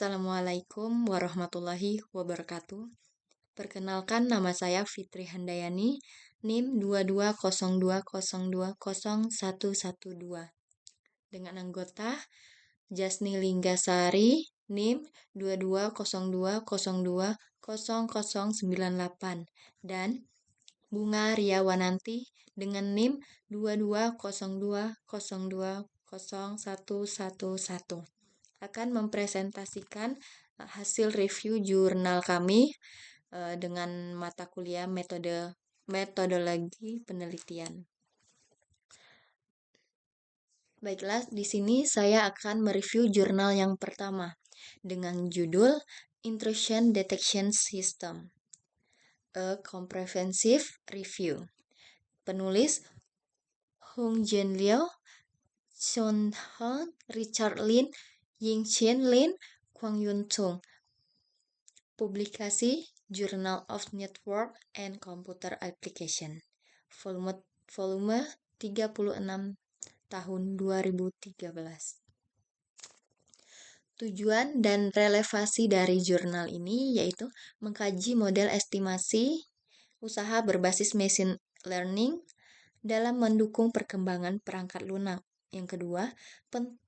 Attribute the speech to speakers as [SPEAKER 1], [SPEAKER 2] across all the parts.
[SPEAKER 1] Assalamualaikum warahmatullahi wabarakatuh. Perkenalkan, nama saya Fitri Handayani, NIM 2202020112. Dengan anggota Jasni Linggasari, NIM 2202020098 dan Bunga Riawananti dengan NIM 2202020111 akan mempresentasikan hasil review jurnal kami dengan mata kuliah metodologi penelitian. Baiklah, di sini saya akan mereview jurnal yang pertama dengan judul Intrusion Detection System, a Comprehensive Review. Penulis Hung Jin Liu, Sean Hong, Richard Lin, Ying-Chin Lin, Kwang Yun Chung. Publikasi Journal of Network and Computer Application, volume 36 tahun 2013. Tujuan dan relevansi dari jurnal ini yaitu mengkaji model estimasi usaha berbasis machine learning dalam mendukung perkembangan perangkat lunak. Yang kedua, penting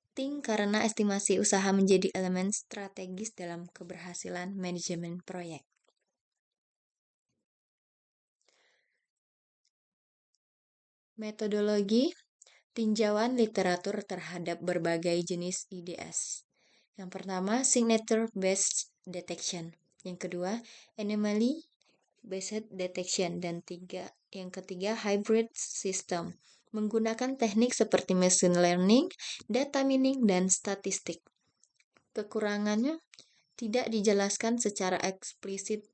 [SPEAKER 1] karena estimasi usaha menjadi elemen strategis dalam keberhasilan manajemen proyek. Metodologi tinjauan literatur terhadap berbagai jenis IDS. Yang pertama, signature based detection. Yang kedua, anomaly based detection, dan yang ketiga hybrid system, menggunakan teknik seperti machine learning, data mining, dan statistik. Kekurangannya tidak dijelaskan secara eksplisit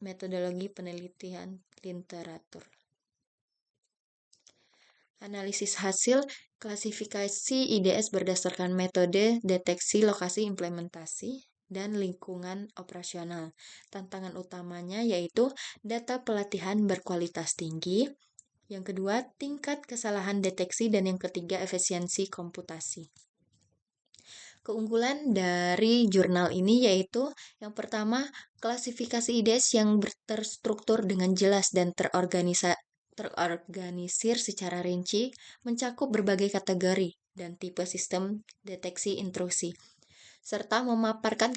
[SPEAKER 1] metodologi penelitian literatur. Analisis hasil klasifikasi IDS berdasarkan metode deteksi lokasi implementasi dan lingkungan operasional. Tantangan utamanya yaitu data pelatihan berkualitas tinggi, yang kedua tingkat kesalahan deteksi, dan yang ketiga efisiensi komputasi. Keunggulan dari jurnal ini yaitu yang pertama, klasifikasi IDS yang terstruktur dengan jelas dan terorganisir secara rinci, mencakup berbagai kategori dan tipe sistem deteksi intrusi, serta memaparkan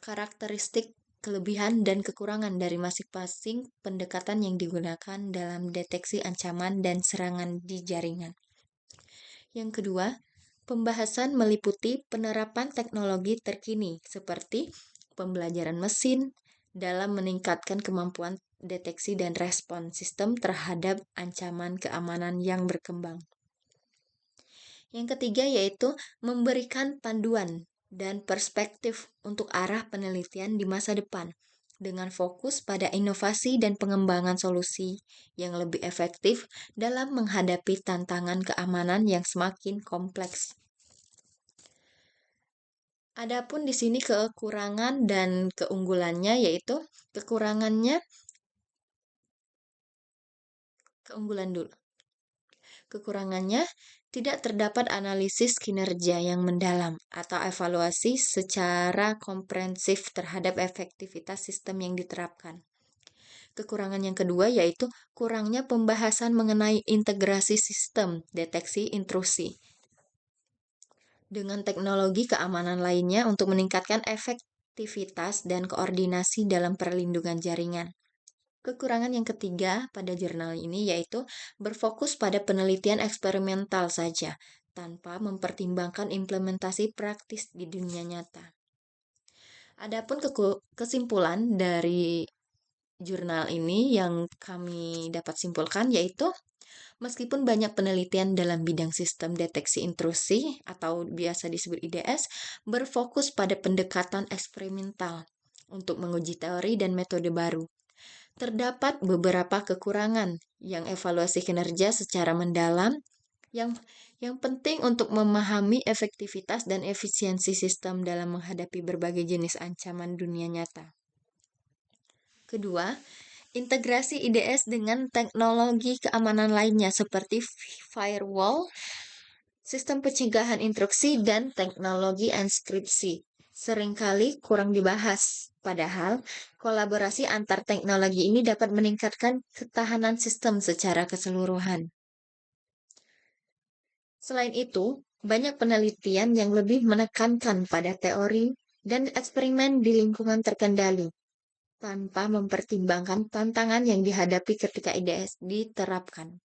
[SPEAKER 1] karakteristik, kelebihan, dan kekurangan dari masing-masing pendekatan yang digunakan dalam deteksi ancaman dan serangan di jaringan. Yang kedua, pembahasan meliputi penerapan teknologi terkini seperti pembelajaran mesin dalam meningkatkan kemampuan deteksi dan respon sistem terhadap ancaman keamanan yang berkembang. Yang ketiga yaitu memberikan panduan dan perspektif untuk arah penelitian di masa depan dengan fokus pada inovasi dan pengembangan solusi yang lebih efektif dalam menghadapi tantangan keamanan yang semakin kompleks. Adapun di sini kekurangan dan keunggulannya yaitu Kekurangannya tidak terdapat analisis kinerja yang mendalam atau evaluasi secara komprehensif terhadap efektivitas sistem yang diterapkan. Kekurangan yang kedua yaitu kurangnya pembahasan mengenai integrasi sistem deteksi intrusi dengan teknologi keamanan lainnya untuk meningkatkan efektivitas dan koordinasi dalam perlindungan jaringan. Kekurangan yang ketiga pada jurnal ini yaitu berfokus pada penelitian eksperimental saja, tanpa mempertimbangkan implementasi praktis di dunia nyata. Adapun kesimpulan dari jurnal ini yang kami dapat simpulkan yaitu meskipun banyak penelitian dalam bidang sistem deteksi intrusi atau biasa disebut IDS berfokus pada pendekatan eksperimental untuk menguji teori dan metode baru, terdapat beberapa kekurangan yang evaluasi kinerja secara mendalam yang penting untuk memahami efektivitas dan efisiensi sistem dalam menghadapi berbagai jenis ancaman dunia nyata. Kedua, integrasi IDS dengan teknologi keamanan lainnya seperti firewall, sistem pencegahan intrusi, dan teknologi enkripsi seringkali kurang dibahas. Padahal, kolaborasi antar teknologi ini dapat meningkatkan ketahanan sistem secara keseluruhan. Selain itu, banyak penelitian yang lebih menekankan pada teori dan eksperimen di lingkungan terkendali, tanpa mempertimbangkan tantangan yang dihadapi ketika IDS diterapkan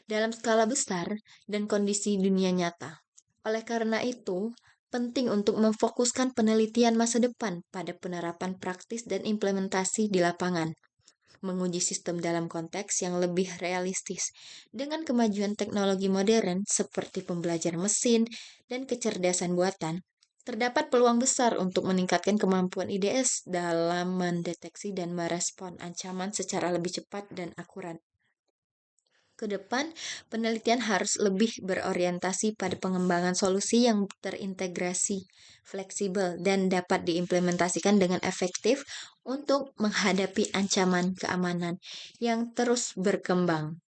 [SPEAKER 1] dalam skala besar dan kondisi dunia nyata. Oleh karena itu, penting untuk memfokuskan penelitian masa depan pada penerapan praktis dan implementasi di lapangan, menguji sistem dalam konteks yang lebih realistis. Dengan kemajuan teknologi modern seperti pembelajaran mesin dan kecerdasan buatan, terdapat peluang besar untuk meningkatkan kemampuan IDS dalam mendeteksi dan merespon ancaman secara lebih cepat dan akurat. Ke depan, penelitian harus lebih berorientasi pada pengembangan solusi yang terintegrasi, fleksibel, dan dapat diimplementasikan dengan efektif untuk menghadapi ancaman keamanan yang terus berkembang.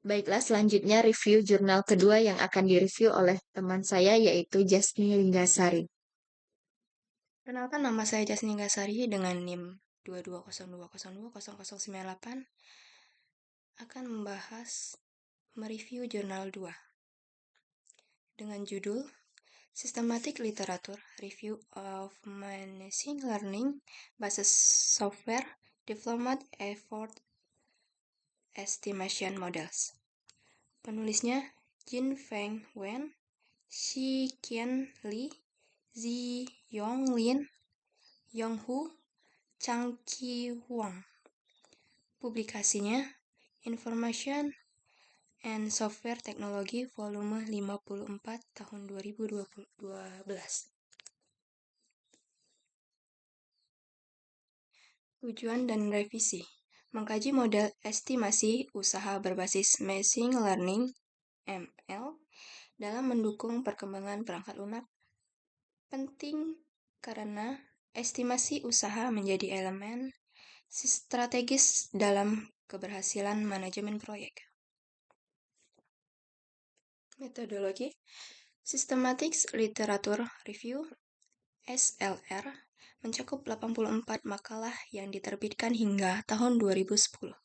[SPEAKER 1] Baiklah, selanjutnya review jurnal kedua yang akan direview oleh teman saya, yaitu Jasni Linggasari.
[SPEAKER 2] Perkenalkan, nama saya Jasni Linggasari dengan NIM 2202020098 akan mereview jurnal 2 dengan judul Systematic Literature Review of Machine Learning Based Software Development Effort Estimation Models. Penulisnya Jin Feng Wen, Shi Qian Li, Zi Yonglin, Yonghu, Chang Qi Huang. Publikasinya Information and Software Technology volume 54 tahun 2012. Tujuan dan revisi. Mengkaji model estimasi usaha berbasis machine learning (ML) dalam mendukung perkembangan perangkat lunak. Penting karena estimasi usaha menjadi elemen strategis dalam keberhasilan manajemen proyek. Metodologi Systematic Literature Review (SLR) mencakup 84 makalah yang diterbitkan hingga tahun 2010.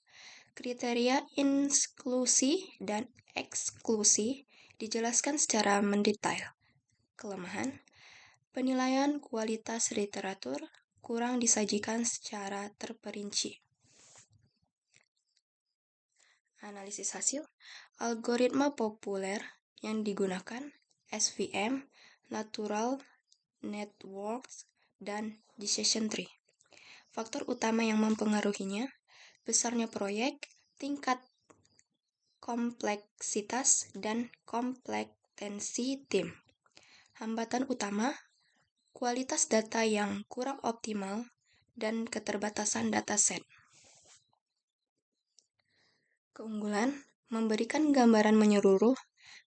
[SPEAKER 2] Kriteria inklusi dan eksklusi dijelaskan secara mendetail. Kelemahan, penilaian kualitas literatur kurang disajikan secara terperinci. Analisis hasil, algoritma populer yang digunakan, SVM, Natural Networks, dan Decision Tree. Faktor utama yang mempengaruhinya, besarnya proyek, tingkat kompleksitas, dan kompetensi tim. Hambatan utama, kualitas data yang kurang optimal, dan keterbatasan dataset. Keunggulan, memberikan gambaran menyeluruh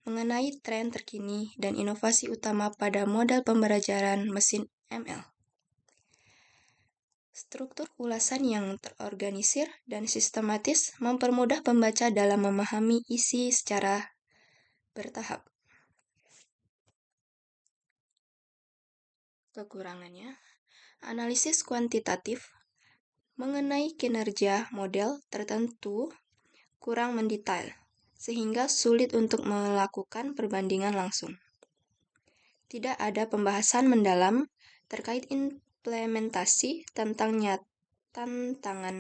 [SPEAKER 2] mengenai tren terkini dan inovasi utama pada model pembelajaran mesin ML. Struktur ulasan yang terorganisir dan sistematis mempermudah pembaca dalam memahami isi secara bertahap. Kekurangannya, analisis kuantitatif mengenai kinerja model tertentu kurang mendetail, sehingga sulit untuk melakukan perbandingan langsung. Tidak ada pembahasan mendalam terkait implementasi tantangan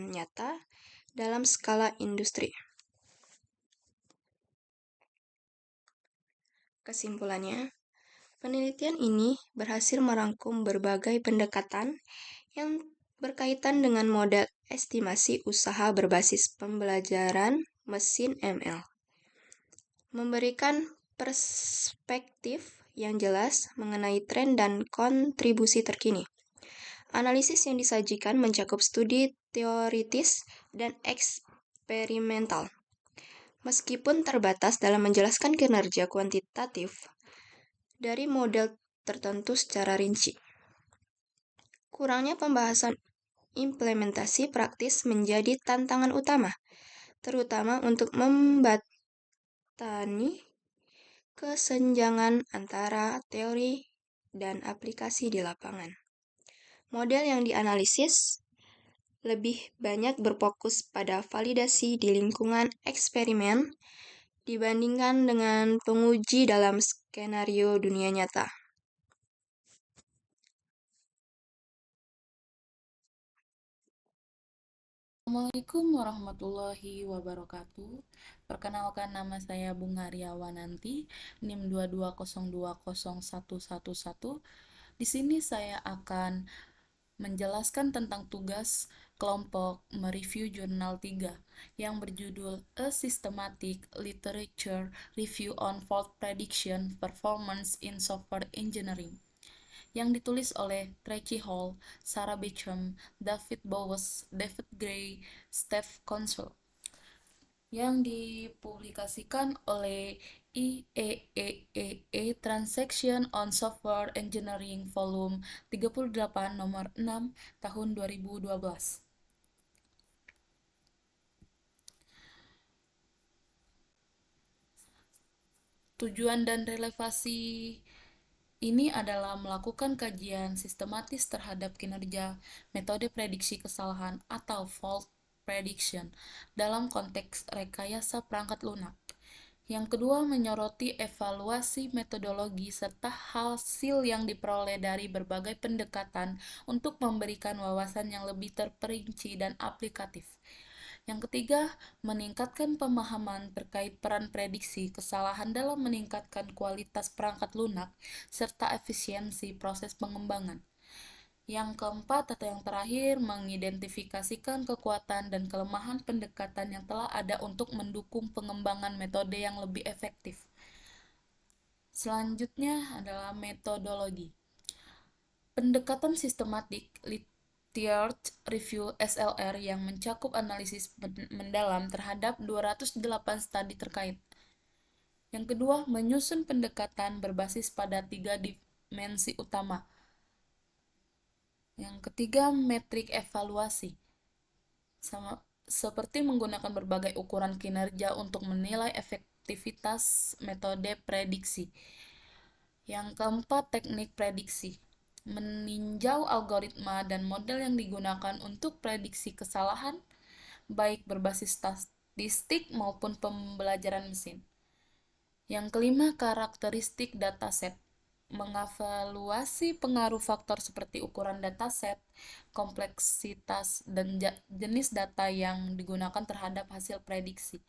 [SPEAKER 2] nyata dalam skala industri. Kesimpulannya, penelitian ini berhasil merangkum berbagai pendekatan yang berkaitan dengan model estimasi usaha berbasis pembelajaran mesin ML, memberikan perspektif yang jelas mengenai tren dan kontribusi terkini. Analisis yang disajikan mencakup studi teoritis dan eksperimental. Meskipun terbatas dalam menjelaskan kinerja kuantitatif dari model tertentu secara rinci. Kurangnya pembahasan implementasi praktis menjadi tantangan utama, terutama untuk membatani kesenjangan antara teori dan aplikasi di lapangan. Model yang dianalisis lebih banyak berfokus pada validasi di lingkungan eksperimen dibandingkan dengan penguji dalam skenario dunia nyata.
[SPEAKER 3] Assalamualaikum warahmatullahi wabarakatuh. Perkenalkan, nama saya Bunga Riawananti, NIM 220201111. Di sini saya akan menjelaskan tentang tugas kelompok mereview jurnal 3 yang berjudul A Systematic Literature Review on Fault Prediction Performance in Software Engineering, yang ditulis oleh Tracy Hall, Sarah Beecham, David Bowes, David Gray, Steph Consul, yang dipublikasikan oleh IEEE Transaction on Software Engineering Volume 38 nomor 6 tahun 2012. Tujuan dan relevansi ini adalah melakukan kajian sistematis terhadap kinerja metode prediksi kesalahan atau fault prediction dalam konteks rekayasa perangkat lunak. Yang kedua, menyoroti evaluasi metodologi serta hasil yang diperoleh dari berbagai pendekatan untuk memberikan wawasan yang lebih terperinci dan aplikatif. Yang ketiga, meningkatkan pemahaman terkait peran prediksi kesalahan dalam meningkatkan kualitas perangkat lunak serta efisiensi proses pengembangan. Yang keempat atau yang terakhir, mengidentifikasikan kekuatan dan kelemahan pendekatan yang telah ada untuk mendukung pengembangan metode yang lebih efektif. Selanjutnya adalah metodologi. Pendekatan sistematik Literature Review (SLR) yang mencakup analisis mendalam terhadap 208 studi terkait. Yang kedua, menyusun pendekatan berbasis pada 3 dimensi utama. Yang ketiga, metrik evaluasi. Seperti menggunakan berbagai ukuran kinerja untuk menilai efektivitas metode prediksi. Yang keempat, teknik prediksi. Meninjau algoritma dan model yang digunakan untuk prediksi kesalahan, baik berbasis statistik maupun pembelajaran mesin. Yang kelima, karakteristik dataset. Mengevaluasi pengaruh faktor seperti ukuran dataset, kompleksitas, dan jenis data yang digunakan terhadap hasil prediksi.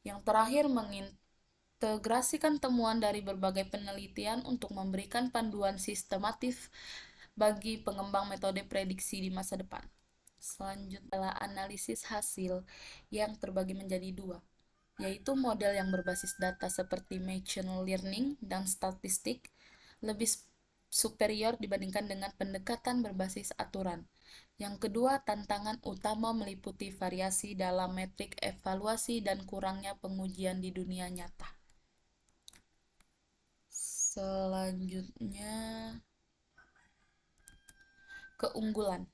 [SPEAKER 3] Yang terakhir, mengintegrasikan temuan dari berbagai penelitian untuk memberikan panduan sistematif bagi pengembang metode prediksi di masa depan. Selanjutnya adalah analisis hasil yang terbagi menjadi 2, yaitu model yang berbasis data seperti machine learning dan statistik lebih superior dibandingkan dengan pendekatan berbasis aturan. Yang kedua, tantangan utama meliputi variasi dalam metrik evaluasi dan kurangnya pengujian di dunia nyata. Selanjutnya, keunggulan.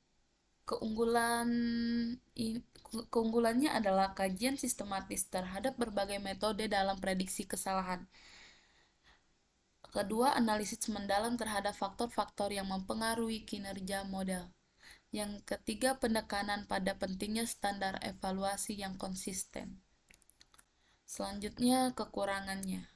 [SPEAKER 3] Keunggulannya adalah kajian sistematis terhadap berbagai metode dalam prediksi kesalahan. Kedua, analisis mendalam terhadap faktor-faktor yang mempengaruhi kinerja model. Yang ketiga, penekanan pada pentingnya standar evaluasi yang konsisten. Selanjutnya, kekurangannya.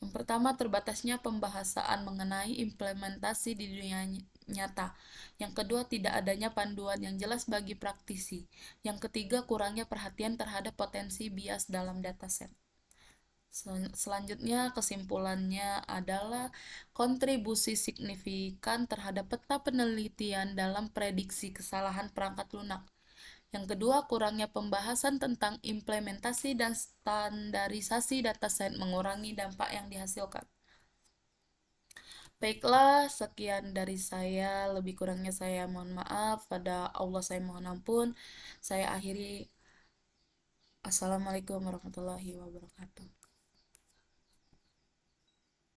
[SPEAKER 3] Yang pertama, terbatasnya pembahasan mengenai implementasi di dunia nyata. Yang kedua, tidak adanya panduan yang jelas bagi praktisi. Yang ketiga, kurangnya perhatian terhadap potensi bias dalam dataset. Selanjutnya, kesimpulannya adalah kontribusi signifikan terhadap peta penelitian dalam prediksi kesalahan perangkat lunak. Yang kedua, kurangnya pembahasan tentang implementasi dan standarisasi dataset mengurangi dampak yang dihasilkan. Baiklah, sekian dari saya. Lebih kurangnya saya mohon maaf. Pada Allah saya mohon ampun. Saya akhiri. Assalamualaikum warahmatullahi wabarakatuh.